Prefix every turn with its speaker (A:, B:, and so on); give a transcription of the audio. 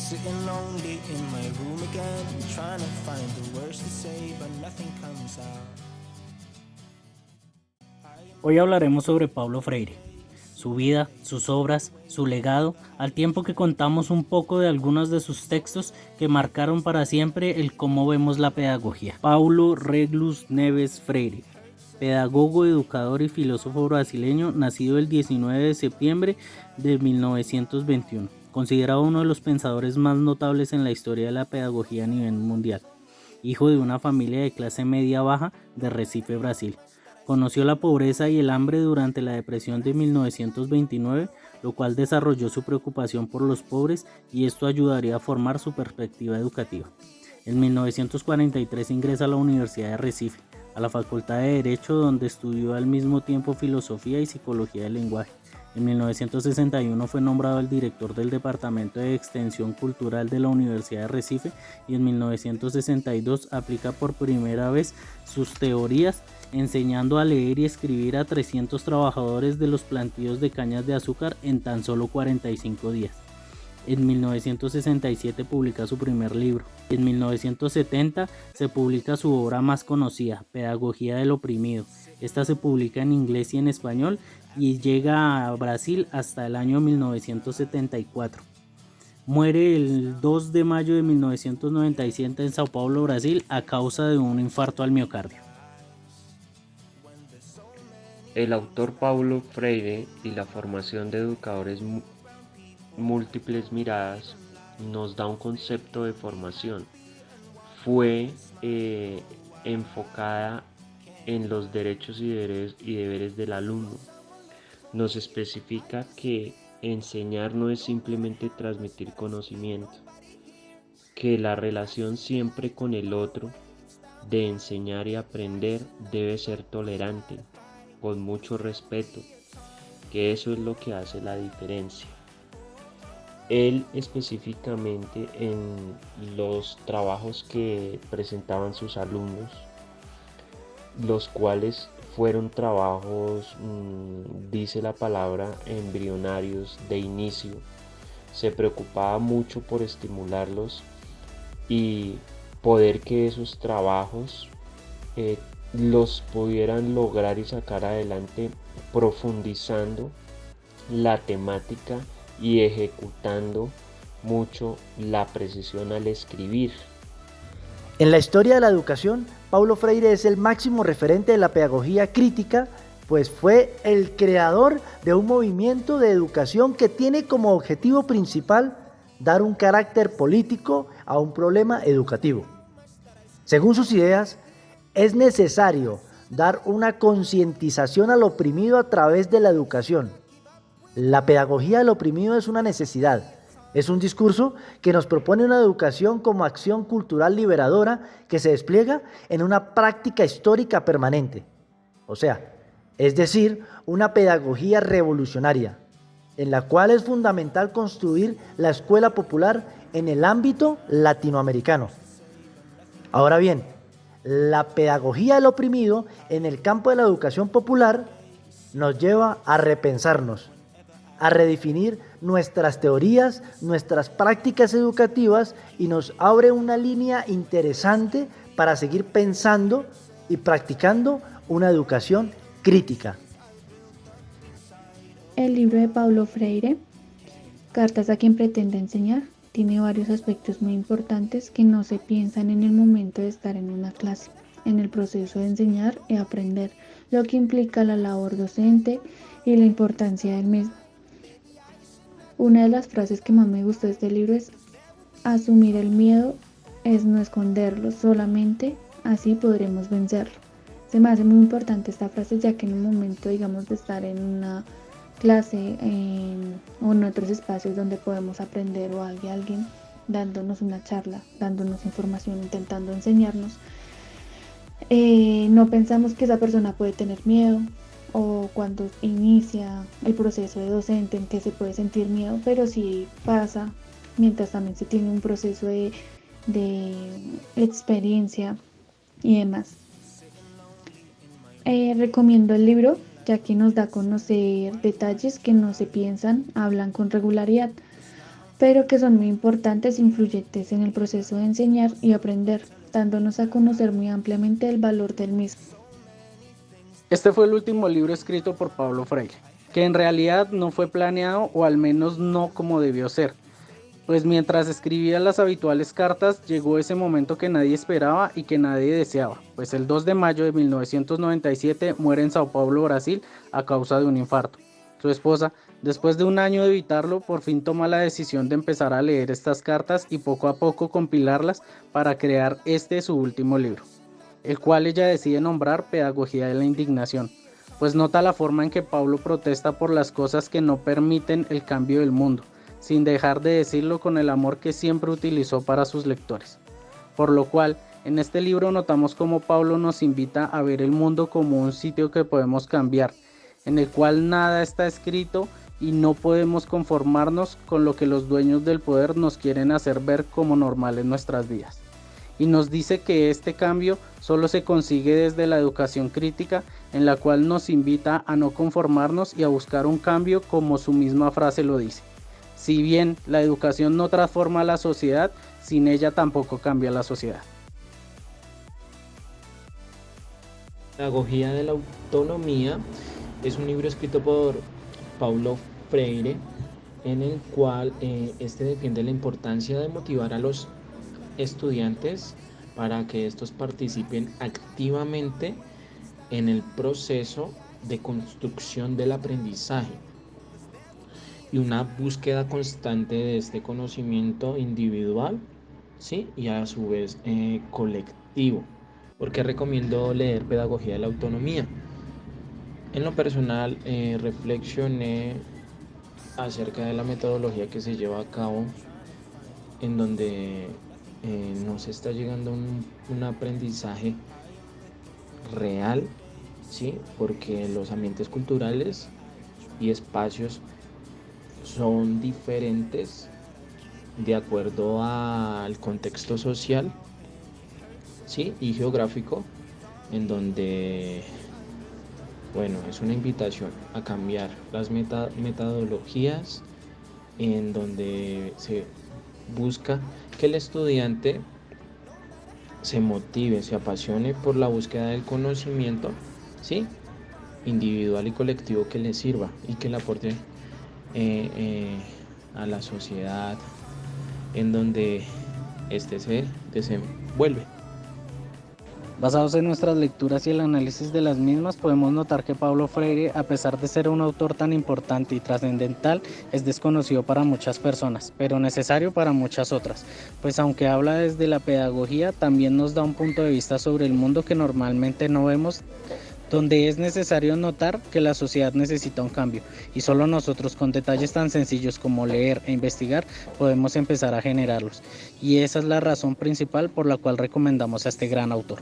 A: Sitting lonely in my room again, trying to find the words to say, but nothing comes out.
B: Hoy hablaremos sobre Paulo Freire, su vida, sus obras, su legado, al tiempo que contamos un poco de algunos de sus textos que marcaron para siempre el cómo vemos la pedagogía. Paulo Reglus Neves Freire, pedagogo, educador y filósofo brasileño, nacido el 19 de septiembre de 1921, considerado uno de los pensadores más notables en la historia de la pedagogía a nivel mundial, hijo de una familia de clase media baja de Recife, Brasil. Conoció la pobreza y el hambre durante la depresión de 1929, lo cual desarrolló su preocupación por los pobres y esto ayudaría a formar su perspectiva educativa. En 1943 ingresa a la Universidad de Recife, a la Facultad de Derecho, donde estudió al mismo tiempo filosofía y psicología del lenguaje. En 1961 fue nombrado el director del Departamento de Extensión Cultural de la Universidad de Recife y en 1962 aplica por primera vez sus teorías enseñando a leer y escribir a 300 trabajadores de los plantíos de cañas de azúcar en tan solo 45 días. En 1967 publica su primer libro. En 1970 se publica su obra más conocida, Pedagogía del Oprimido. Esta se publica en inglés y en español y llega a Brasil hasta el año 1974. Muere el 2 de mayo de 1997 en Sao Paulo, Brasil, a causa de un infarto al miocardio.
C: El autor Paulo Freire y la formación de educadores múltiples miradas nos da un concepto de formación. Fue enfocada en los derechos y deberes del alumno. Nos especifica que enseñar no es simplemente transmitir conocimiento, que la relación siempre con el otro, de enseñar y aprender, debe ser tolerante, con mucho respeto, que eso es lo que hace la diferencia. Él específicamente en los trabajos que presentaban sus alumnos, los cuales fueron trabajos, dice la palabra, embrionarios, de inicio, se preocupaba mucho por estimularlos y poder que esos trabajos los pudieran lograr y sacar adelante profundizando la temática y ejecutando mucho la precisión al escribir.
D: En la historia de la educación, Paulo Freire es el máximo referente de la pedagogía crítica, pues fue el creador de un movimiento de educación que tiene como objetivo principal dar un carácter político a un problema educativo. Según sus ideas, es necesario dar una concientización al oprimido a través de la educación. La pedagogía del oprimido es una necesidad. Es un discurso que nos propone una educación como acción cultural liberadora que se despliega en una práctica histórica permanente. O sea, es decir, una pedagogía revolucionaria, en la cual es fundamental construir la escuela popular en el ámbito latinoamericano. Ahora bien, la pedagogía del oprimido en el campo de la educación popular nos lleva a repensarnos, a redefinir nuestras teorías, nuestras prácticas educativas y nos abre una línea interesante para seguir pensando y practicando una educación crítica.
E: El libro de Paulo Freire, Cartas a quien pretende enseñar, tiene varios aspectos muy importantes que no se piensan en el momento de estar en una clase, en el proceso de enseñar y aprender, lo que implica la labor docente y la importancia del mismo. Una de las frases que más me gustó de este libro es: asumir el miedo es no esconderlo, solamente así podremos vencerlo. Se me hace muy importante esta frase, ya que en un momento, digamos, de estar en una clase o en otros espacios donde podemos aprender o hay alguien dándonos una charla, dándonos información, intentando enseñarnos, no pensamos que esa persona puede tener miedo, o cuando inicia el proceso de docente en que se puede sentir miedo, pero sí pasa mientras también se tiene un proceso de experiencia y demás. Recomiendo el libro, ya que nos da a conocer detalles que no se piensan, hablan con regularidad. pero que son muy importantes e influyentes en el proceso de enseñar y aprender, dándonos a conocer muy ampliamente el valor del mismo.
B: Este fue el último libro escrito por Paulo Freire, que en realidad no fue planeado, o al menos no como debió ser. Pues mientras escribía las habituales cartas, llegó ese momento que nadie esperaba y que nadie deseaba, pues el 2 de mayo de 1997 muere en Sao Paulo, Brasil, a causa de un infarto. Su esposa, después de un año de evitarlo, por fin toma la decisión de empezar a leer estas cartas y poco a poco compilarlas para crear su último libro, el cual ella decide nombrar Pedagogía de la Indignación, pues nota la forma en que Paulo protesta por las cosas que no permiten el cambio del mundo, sin dejar de decirlo con el amor que siempre utilizó para sus lectores. Por lo cual, en este libro notamos cómo Paulo nos invita a ver el mundo como un sitio que podemos cambiar, en el cual nada está escrito y no podemos conformarnos con lo que los dueños del poder nos quieren hacer ver como normal en nuestras vidas. Y nos dice que este cambio solo se consigue desde la educación crítica, en la cual nos invita a no conformarnos y a buscar un cambio, como su misma frase lo dice. Si bien la educación no transforma a la sociedad, sin ella tampoco cambia la sociedad.
C: Pedagogía de la Autonomía es un libro escrito por Paulo Freire, en el cual este defiende la importancia de motivar a los estudiantes para que estos participen activamente en el proceso de construcción del aprendizaje y una búsqueda constante de este conocimiento individual, ¿sí? Y a su vez colectivo. ¿Por qué recomiendo leer Pedagogía de la Autonomía? En lo personal reflexioné acerca de la metodología que se lleva a cabo, en donde no se está llegando a un aprendizaje real, ¿sí? Porque los ambientes culturales y espacios son diferentes de acuerdo al contexto social, ¿sí? Y geográfico, en donde, bueno, es una invitación a cambiar las metodologías, en donde se busca que el estudiante se motive, se apasione por la búsqueda del conocimiento, ¿sí? Individual y colectivo, que le sirva y que le aporte a la sociedad en donde éste se desenvuelve.
B: Basados en nuestras lecturas y el análisis de las mismas, podemos notar que Paulo Freire, a pesar de ser un autor tan importante y trascendental, es desconocido para muchas personas, pero necesario para muchas otras, pues aunque habla desde la pedagogía, también nos da un punto de vista sobre el mundo que normalmente no vemos, donde es necesario notar que la sociedad necesita un cambio, y solo nosotros, con detalles tan sencillos como leer e investigar, podemos empezar a generarlos, y esa es la razón principal por la cual recomendamos a este gran autor.